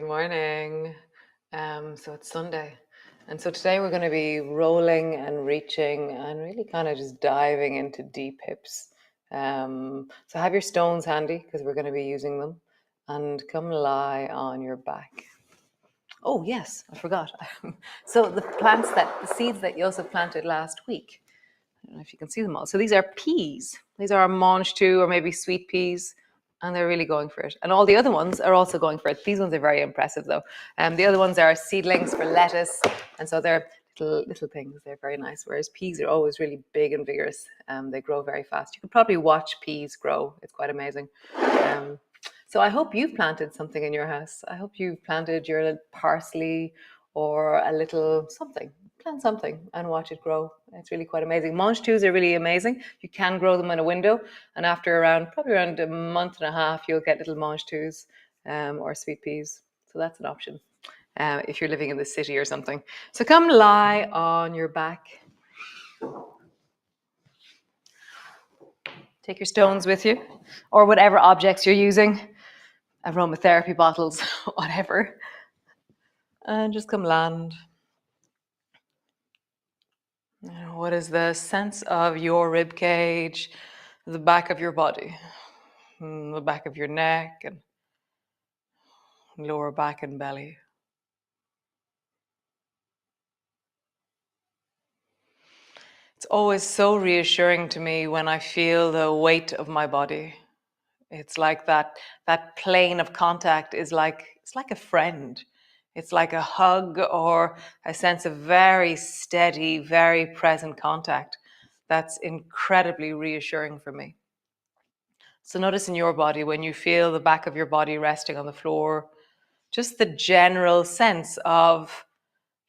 morning. So it's Sunday. And so today we're going to be rolling and reaching and really kind of just diving into deep hips. So have your stones handy because we're going to be using them. And come lie on your back. Oh, yes, I forgot. So the seeds that Josef planted last week, I don't know if you can see them all. So these are peas. These are mange two or maybe sweet peas, and they're really going for it. And all the other ones are also going for it. These ones are very impressive, though. The other ones are seedlings for lettuce, and so they're little things. They're very nice. Whereas peas are always really big and vigorous. They grow very fast. You could probably watch peas grow. It's quite amazing. So I hope you've planted something in your house. I hope you've planted your little parsley or a little something. Plant something and watch it grow. It's really quite amazing. Mange twos are really amazing. You can grow them in a window, and after probably around a month and a half, you'll get little mange twos or sweet peas. So that's an option if you're living in the city or something. So come lie on your back. Take your stones with you, or whatever objects you're using, aromatherapy bottles, whatever, and just come land. What is the sense of your rib cage, the back of your body, the back of your neck, and lower back and belly? It's always so reassuring to me when I feel the weight of my body. It's like that plane of contact is it's like a friend. It's like a hug or a sense of very steady, very present contact. That's incredibly reassuring for me. So notice in your body when you feel the back of your body resting on the floor, just the general sense of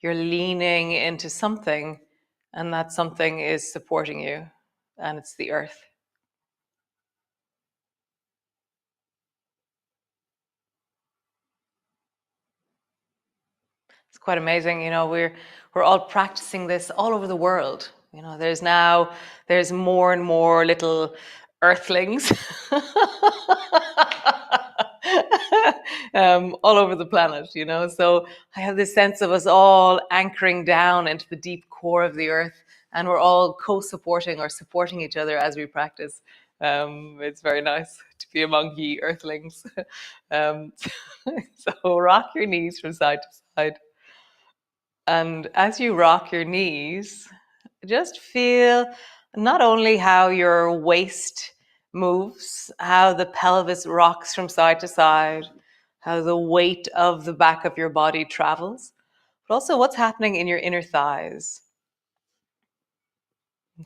you're leaning into something and that something is supporting you, and it's the earth. It's quite amazing. We're all practicing this all over the world. There's more and more little earthlings all over the planet. So I have this sense of us all anchoring down into the deep core of the earth, and we're all co-supporting or supporting each other as we practice. It's very nice to be among ye earthlings. um, so rock your knees from side to side. And as you rock your knees, just feel not only how your waist moves, how the pelvis rocks from side to side, how the weight of the back of your body travels, but also what's happening in your inner thighs.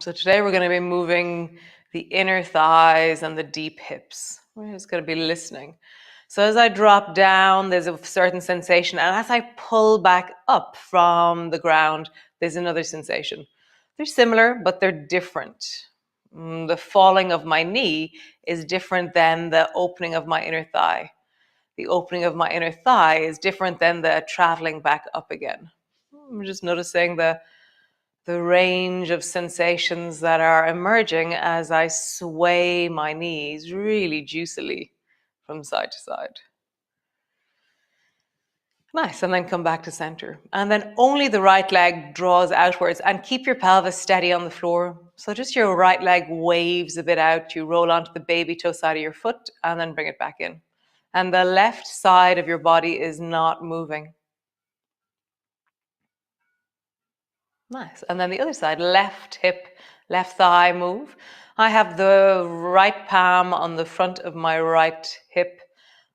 So today we're going to be moving the inner thighs and the deep hips. We're just going to be listening. So as I drop down, there's a certain sensation. And as I pull back up from the ground, there's another sensation. They're similar, but they're different. The falling of my knee is different than the opening of my inner thigh. The opening of my inner thigh is different than the traveling back up again. I'm just noticing the range of sensations that are emerging as I sway my knees really juicily from side to side. Nice, and then come back to center. And then only the right leg draws outwards, and keep your pelvis steady on the floor. So just your right leg waves a bit out. You roll onto the baby toe side of your foot and then bring it back in. And the left side of your body is not moving. Nice. And then the other side, left hip, left thigh move. I have the right palm on the front of my right hip,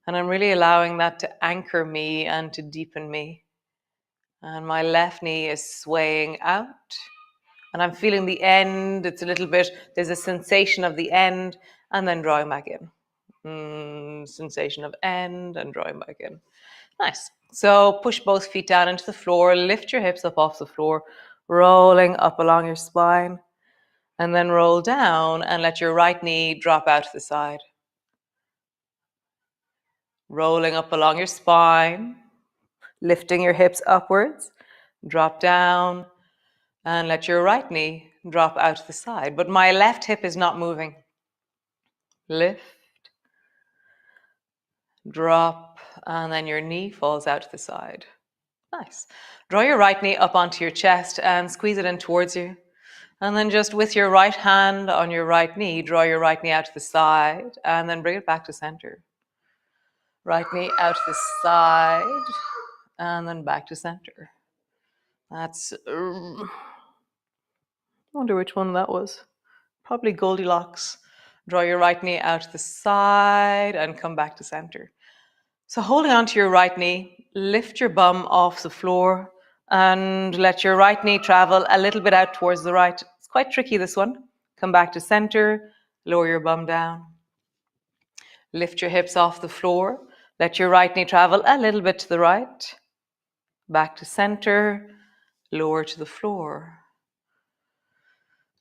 and I'm really allowing that to anchor me and to deepen me. And my left knee is swaying out, and I'm feeling the end. It's a little bit, there's a sensation of the end, and then drawing back in. Sensation of end and drawing back in. Nice. So push both feet down into the floor, lift your hips up off the floor, rolling up along your spine, and then roll down and let your right knee drop out to the side. Rolling up along your spine, lifting your hips upwards, drop down, and let your right knee drop out to the side. But my left hip is not moving. Lift drop, and then your knee falls out to the side. Nice. Draw your right knee up onto your chest and squeeze it in towards you. And then just with your right hand on your right knee, draw your right knee out to the side and then bring it back to center. Right knee out to the side and then back to center. That's, I wonder which one that was. Probably Goldilocks. Draw your right knee out to the side and come back to center. So holding on to your right knee, lift your bum off the floor and let your right knee travel a little bit out towards the right. It's quite tricky, this one. Come back to center, lower your bum down. Lift your hips off the floor. Let your right knee travel a little bit to the right. Back to center, lower to the floor.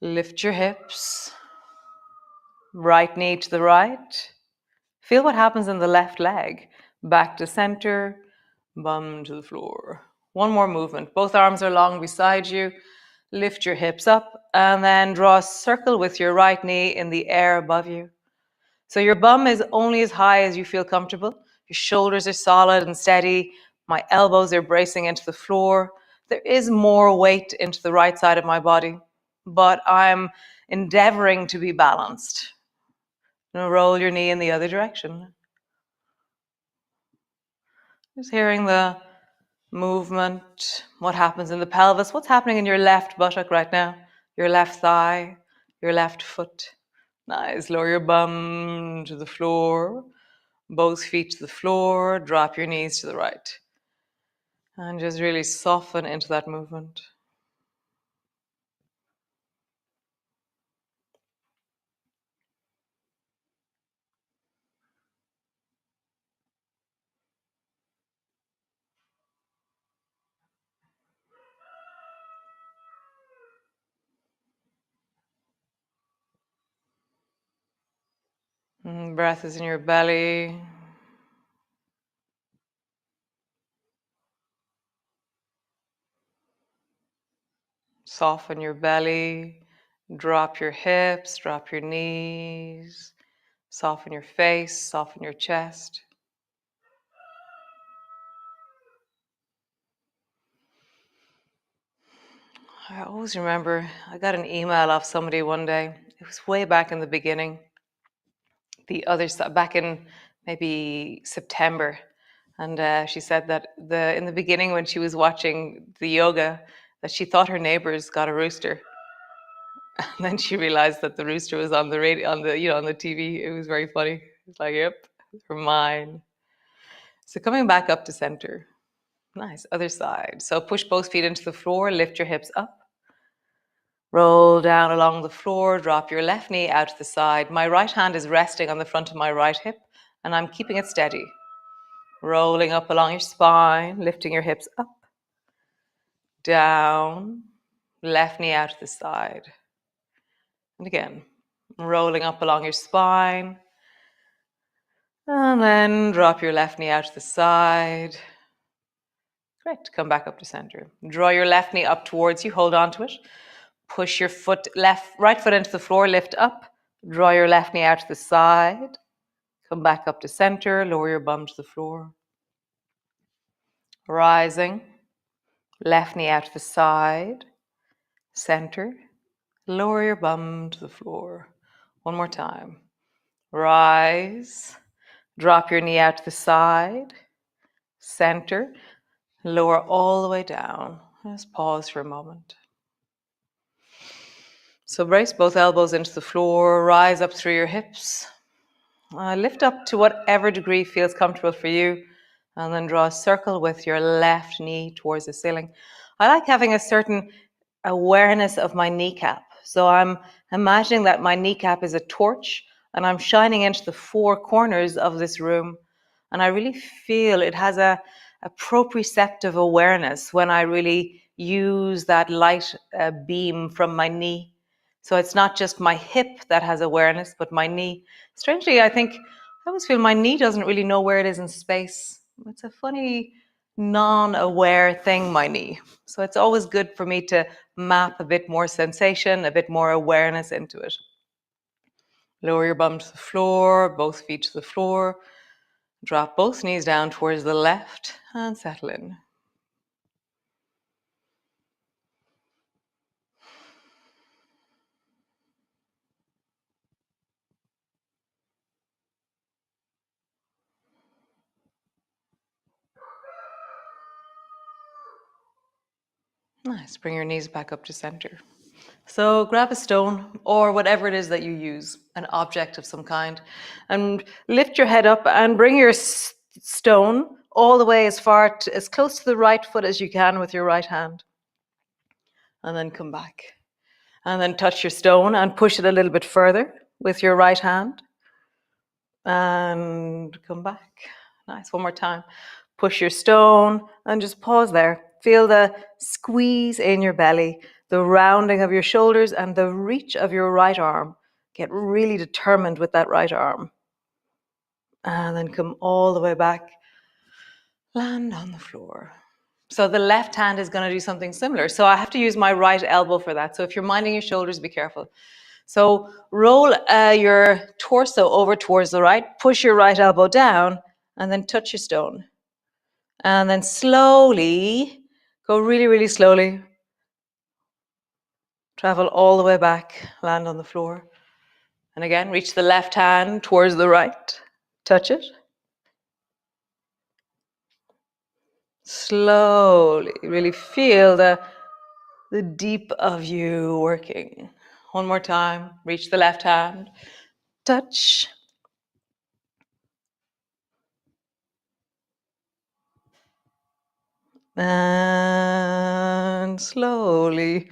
Lift your hips. Right knee to the right. Feel what happens in the left leg. Back to center, bum to the floor. One more movement. Both arms are long beside you. Lift your hips up and then draw a circle with your right knee in the air above you. So your bum is only as high as you feel comfortable. Your shoulders are solid and steady. My elbows are bracing into the floor. There is more weight into the right side of my body, but I'm endeavoring to be balanced. Now roll your knee in the other direction. Just hearing the movement, what happens in the pelvis, what's happening in your left buttock right now, your left thigh, your left foot. Nice. Lower your bum to the floor, both feet to the floor, drop your knees to the right. And just really soften into that movement. Breath is in your belly. Soften your belly. Drop your hips, drop your knees. Soften your face, soften your chest. I always remember I got an email off somebody one day. It was way back in the beginning. The other side, back in maybe September. And she said that in the beginning when she was watching the yoga, that she thought her neighbors got a rooster. And then she realized that the rooster was on the radio, on the TV. It was very funny. It's like, yep, they're mine. So coming back up to center. Nice. Other side. So push both feet into the floor, lift your hips up. Roll down along the floor, drop your left knee out to the side. My right hand is resting on the front of my right hip, and I'm keeping it steady. Rolling up along your spine, lifting your hips up, down, left knee out to the side. And again, rolling up along your spine, and then drop your left knee out to the side. Great, come back up to center. Draw your left knee up towards you, hold on to it. Push your right foot into the floor, lift up. Draw your left knee out to the side. Come back up to center, lower your bum to the floor. Rising, left knee out to the side, center, lower your bum to the floor. One more time. Rise, drop your knee out to the side, center, lower all the way down. Just pause for a moment. So brace both elbows into the floor, rise up through your hips. Lift up to whatever degree feels comfortable for you, and then draw a circle with your left knee towards the ceiling. I like having a certain awareness of my kneecap. So I'm imagining that my kneecap is a torch, and I'm shining into the four corners of this room. And I really feel it has a proprioceptive awareness when I really use that light beam from my knee. So it's not just my hip that has awareness, but my knee. Strangely, I always feel my knee doesn't really know where it is in space. It's a funny, non-aware thing, my knee. So it's always good for me to map a bit more sensation, a bit more awareness into it. Lower your bum to the floor, both feet to the floor. Drop both knees down towards the left and settle in. Nice. Bring your knees back up to center. So grab a stone or whatever it is that you use, an object of some kind, and lift your head up and bring your stone all the way as close to the right foot as you can with your right hand. And then come back. And then touch your stone and push it a little bit further with your right hand. And come back. Nice. One more time. Push your stone and just pause there. Feel the squeeze in your belly, the rounding of your shoulders, and the reach of your right arm. Get really determined with that right arm. And then come all the way back. Land on the floor. So the left hand is going to do something similar. So I have to use my right elbow for that. So if you're minding your shoulders, be careful. So roll your torso over towards the right, push your right elbow down, and then touch your stone. And then slowly, go really, really slowly. Travel all the way back, land on the floor. And again, reach the left hand towards the right, touch it. Slowly, really feel the deep of you working. One more time, reach the left hand, touch. And slowly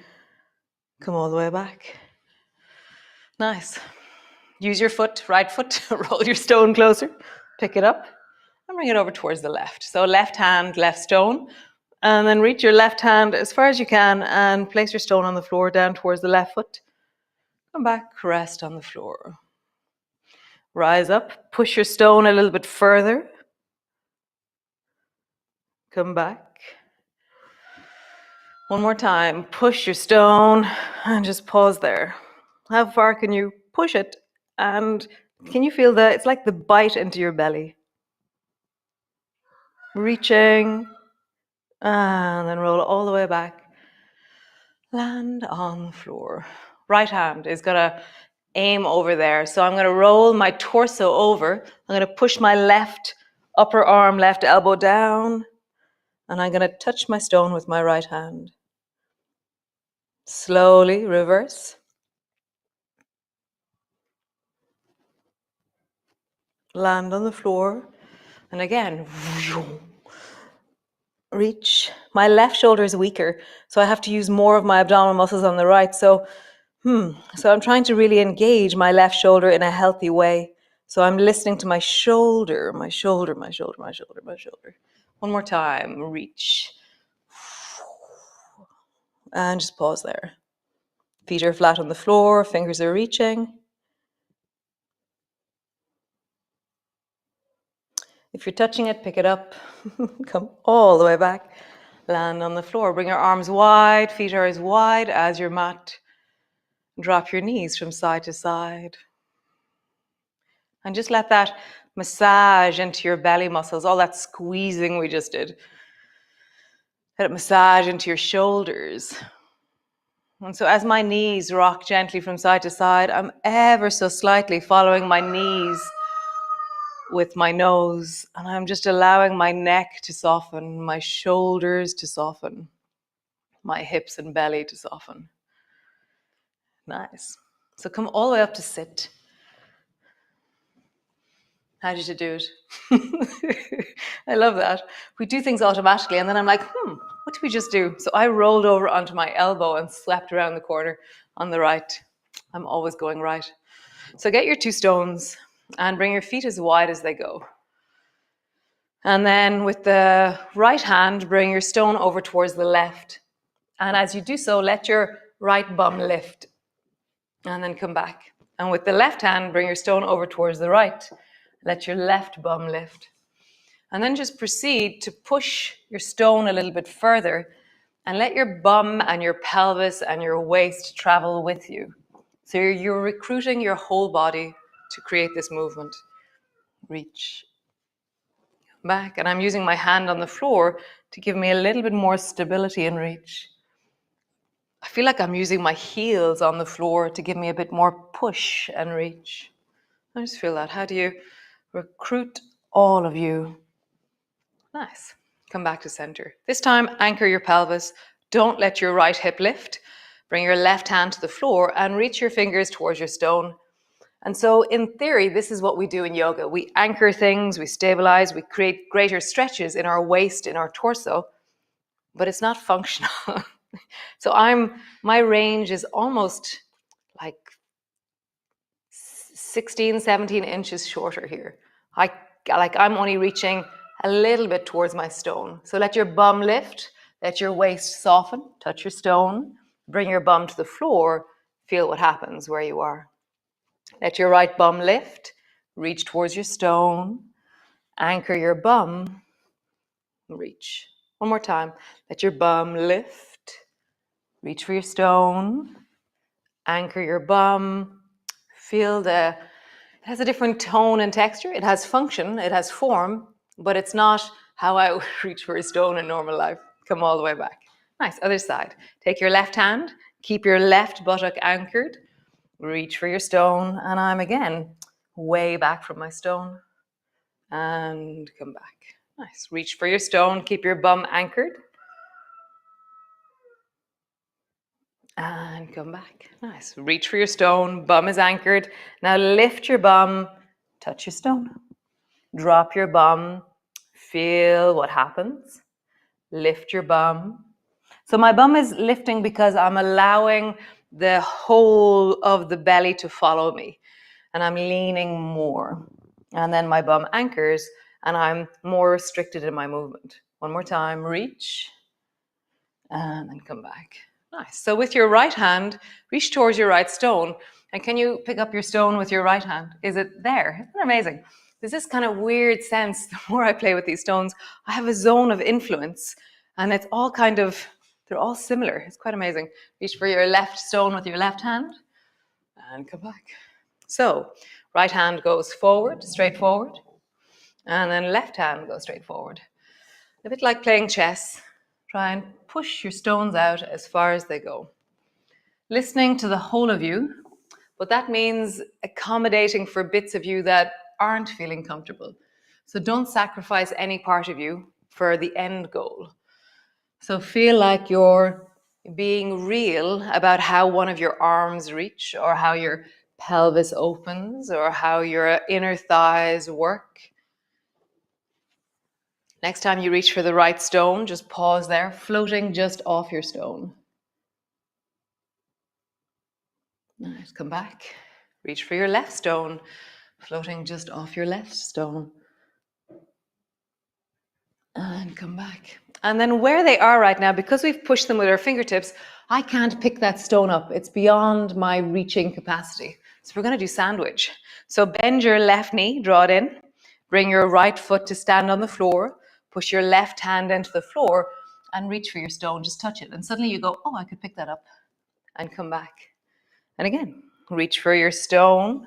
come all the way back. Nice. Use your foot, right foot, roll your stone closer, pick it up, and bring it over towards the left. So left hand, left stone, and then reach your left hand as far as you can and place your stone on the floor down towards the left foot. Come back, rest on the floor. Rise up, push your stone a little bit further. Come back. One more time, push your stone and just pause there. How far can you push it? And can you feel it's like the bite into your belly? Reaching, and then roll all the way back. Land on the floor. Right hand is gonna aim over there. So I'm gonna roll my torso over. I'm gonna push my left upper arm, left elbow down, and I'm gonna touch my stone with my right hand. Slowly reverse. Land on the floor. And again, reach. My left shoulder is weaker, so I have to use more of my abdominal muscles on the right. So I'm trying to really engage my left shoulder in a healthy way. So I'm listening to my shoulder, my shoulder, my shoulder, my shoulder, my shoulder. One more time, reach. And just pause there. Feet are flat on the floor, fingers are reaching. If you're touching it, pick it up. Come all the way back. Land on the floor. Bring your arms wide, feet are as wide as your mat. Drop your knees from side to side. And just let that massage into your belly muscles, all that squeezing we just did. Let it massage into your shoulders. And so as my knees rock gently from side to side, I'm ever so slightly following my knees with my nose. And I'm just allowing my neck to soften, my shoulders to soften, my hips and belly to soften. Nice. So come all the way up to sit. How did you do it? I love that. We do things automatically and then I'm like, what did we just do? So I rolled over onto my elbow and swept around the corner on the right. I'm always going right. So get your two stones and bring your feet as wide as they go. And then with the right hand, bring your stone over towards the left. And as you do so, let your right bum lift and then come back. And with the left hand, bring your stone over towards the right. Let your left bum lift. And then just proceed to push your stone a little bit further and let your bum and your pelvis and your waist travel with you. So you're recruiting your whole body to create this movement. Reach. back. And I'm using my hand on the floor to give me a little bit more stability and reach. I feel like I'm using my heels on the floor to give me a bit more push and reach. I just feel that. How do you recruit all of you? Nice. Come back to center. This time, anchor your pelvis. Don't let your right hip lift. Bring your left hand to the floor and reach your fingers towards your stone. And so in theory, this is what we do in yoga. We anchor things, we stabilize, we create greater stretches in our waist, in our torso, but it's not functional. So my range is almost like 16, 17 inches shorter here. I'm only reaching a little bit towards my stone. So let your bum lift, let your waist soften, touch your stone, bring your bum to the floor, feel what happens where you are. Let your right bum lift, reach towards your stone, anchor your bum, reach. One more time. Let your bum lift, reach for your stone, anchor your bum, feel it has a different tone and texture. It has function, it has form, but it's not how I would reach for a stone in normal life. Come all the way back. Nice, other side. Take your left hand, keep your left buttock anchored, reach for your stone, and I'm again way back from my stone, and come back. Nice, reach for your stone, keep your bum anchored, and come back. Nice, reach for your stone, bum is anchored. Now lift your bum, touch your stone. Drop your bum, feel what happens. Lift your bum. So my bum is lifting because I'm allowing the whole of the belly to follow me. And I'm leaning more. And then my bum anchors and I'm more restricted in my movement. One more time, reach. And then come back. Nice. So with your right hand, reach towards your right stone. And can you pick up your stone with your right hand? Is it there? Isn't that amazing? There's this kind of weird sense, the more I play with these stones, I have a zone of influence. And it's all kind of, they're all similar. It's quite amazing. Reach for your left stone with your left hand. And come back. So right hand goes forward, straight forward. And then left hand goes straight forward. A bit like playing chess. Try and push your stones out as far as they go. Listening to the whole of you, but that means accommodating for bits of you that aren't feeling comfortable. So don't sacrifice any part of you for the end goal. So feel like you're being real about how one of your arms reach, or how your pelvis opens, or how your inner thighs work. Next time you reach for the right stone, just pause there, floating just off your stone. Nice, come back. Reach for your left stone, floating just off your left stone. And come back. And then where they are right now, because we've pushed them with our fingertips, I can't pick that stone up. It's beyond my reaching capacity. So we're going to do sandwich. So bend your left knee, draw it in. Bring your right foot to stand on the floor. Push your left hand into the floor and reach for your stone. Just touch it. And suddenly you go, oh, I could pick that up. And come back. And again, reach for your stone.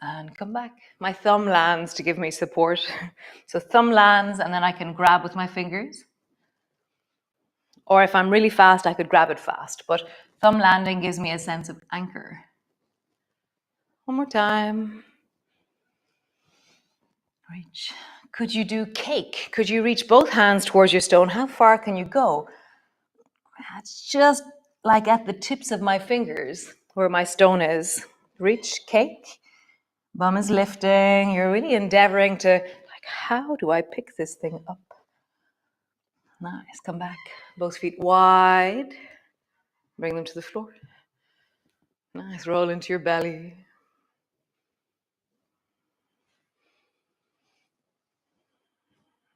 And come back. My thumb lands to give me support. So thumb lands and then I can grab with my fingers. Or if I'm really fast, I could grab it fast. But thumb landing gives me a sense of anchor. One more time. Reach. Could you do cake? Could you reach both hands towards your stone? How far can you go? It's just like at the tips of my fingers where my stone is. Reach, cake. Bum is lifting. You're really endeavoring to, like, how do I pick this thing up? Nice. Come back. Both feet wide. Bring them to the floor. Nice. Roll into your belly.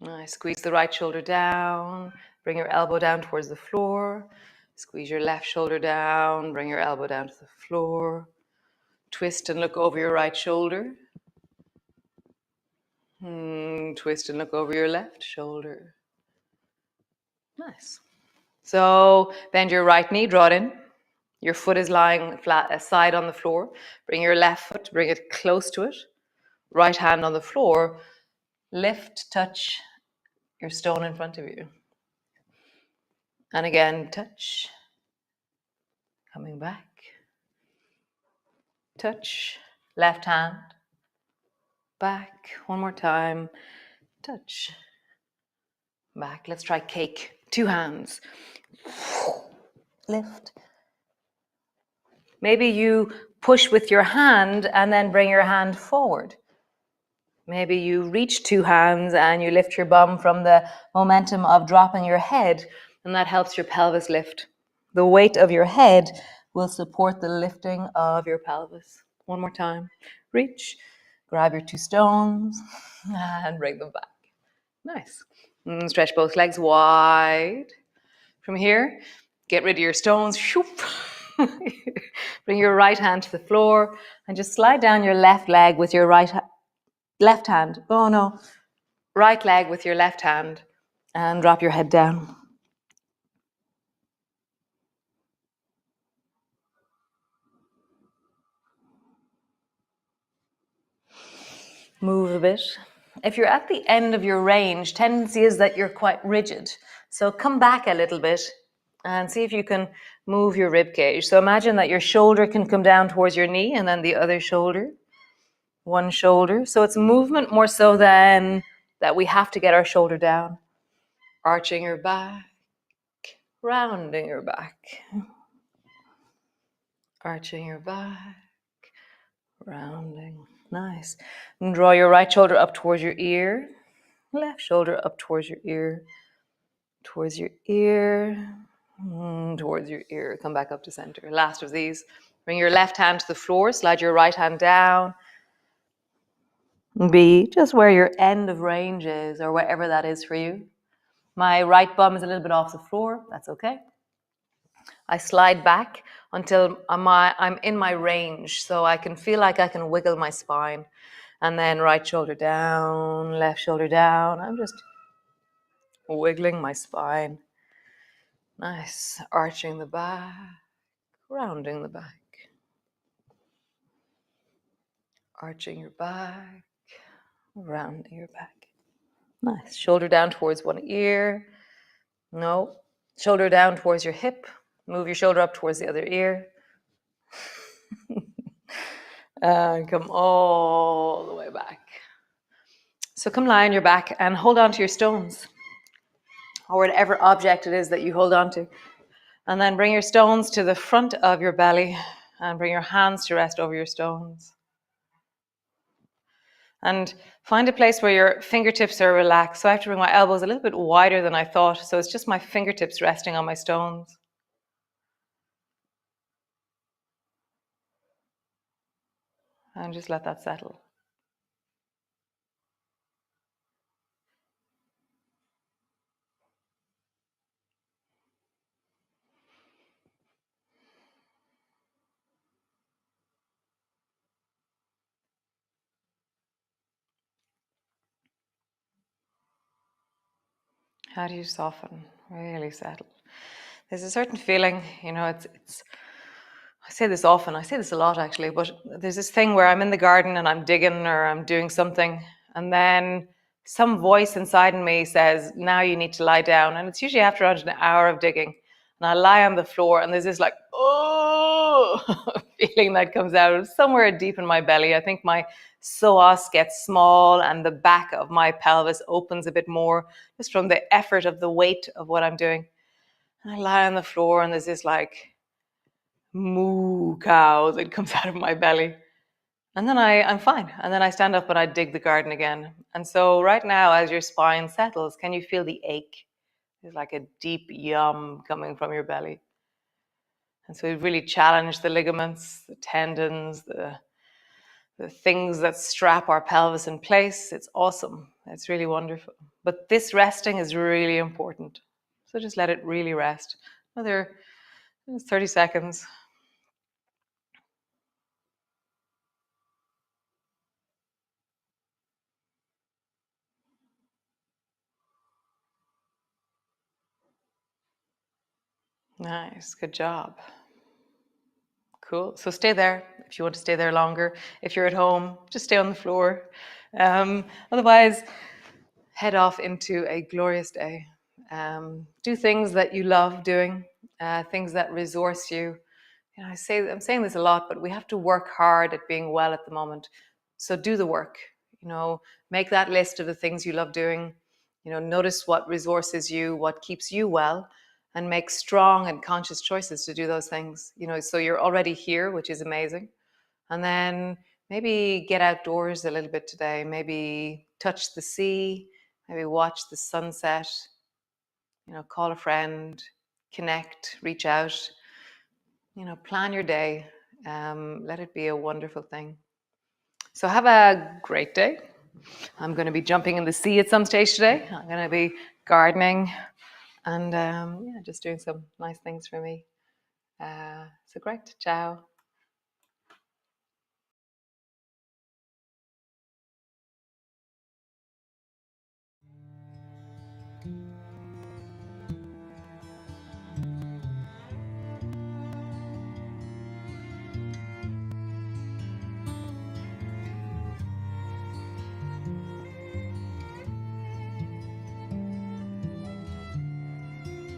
Nice. Squeeze the right shoulder down. Bring your elbow down towards the floor. Squeeze your left shoulder down. Bring your elbow down to the floor. Twist and look over your right shoulder. Twist and look over your left shoulder. Nice. So bend your right knee, draw it in. Your foot is lying flat aside on the floor. Bring your left foot, bring it close to it. Right hand on the floor. Lift, touch your stone in front of you. And again, touch, coming back. Touch, left hand, back. One more time. Touch, back. Let's try cake. 2 hands. Lift. Maybe you push with your hand and then bring your hand forward. Maybe you reach 2 hands and you lift your bum from the momentum of dropping your head, and that helps your pelvis lift. The weight of your head will support the lifting of your pelvis. One more time. Reach, grab your 2 stones, and bring them back. Nice. Stretch both legs wide. From here, get rid of your stones. Bring your right hand to the floor and just slide down your left leg with your left hand. Oh no. Right leg with your left hand and drop your head down. Move a bit. If you're at the end of your range, tendency is that you're quite rigid. So come back a little bit and see if you can move your rib cage. So imagine that your shoulder can come down towards your knee and then the other shoulder. One shoulder. So it's movement more so than that we have to get our shoulder down. Arching your back, rounding your back. Arching your back, rounding. Nice. And draw your right shoulder up towards your ear. Left shoulder up towards your ear. Towards your ear. Towards your ear. Come back up to center. Last of these. Bring your left hand to the floor. Slide your right hand down. Be just where your end of range is, or wherever that is for you. My right bum is a little bit off the floor. That's okay. I slide back until I'm in my range, so I can feel like I can wiggle my spine. And then right shoulder down, left shoulder down. I'm just wiggling my spine. Nice. Arching the back, rounding the back. Arching your back, rounding your back. Nice. Shoulder down towards one ear. No. Shoulder down towards your hip. Move your shoulder up towards the other ear. And come all the way back. So come lie on your back and hold on to your stones or whatever object it is that you hold on to. And then bring your stones to the front of your belly and bring your hands to rest over your stones. And find a place where your fingertips are relaxed. So I have to bring my elbows a little bit wider than I thought. So it's just my fingertips resting on my stones. And just let that settle. How do you soften? Really settle. There's a certain feeling, it's I say this often, I say this a lot actually, but there's this thing where I'm in the garden and I'm digging or I'm doing something, and then some voice inside in me says, now you need to lie down. And it's usually after around an hour of digging. And I lie on the floor and there's this like, oh, feeling that comes out somewhere deep in my belly. I think my psoas gets small and the back of my pelvis opens a bit more just from the effort of the weight of what I'm doing. And I lie on the floor and there's this like moo cow that comes out of my belly. And then I'm fine. And then I stand up and I dig the garden again. And so right now, as your spine settles, can you feel the ache? There's like a deep yum coming from your belly. And so we really challenge the ligaments, the tendons, the things that strap our pelvis in place. It's awesome. It's really wonderful. But this resting is really important. So just let it really rest. Another 30 seconds. Nice. Good job. Cool. So stay there if you want to stay there longer. If you're at home, just stay on the floor. Otherwise, head off into a glorious day. Do things that you love doing, things that resource you. I'm saying this a lot, but we have to work hard at being well at the moment. So do the work. Make that list of the things you love doing. Notice what resources you, what keeps you well, and make strong and conscious choices to do those things. So you're already here, which is amazing. And then maybe get outdoors a little bit today. Maybe touch the sea. Maybe watch the sunset. Call a friend, connect, reach out. Plan your day. Let it be a wonderful thing. So have a great day. I'm going to be jumping in the sea at some stage today. I'm going to be gardening and just doing some nice things for me. So great. Ciao.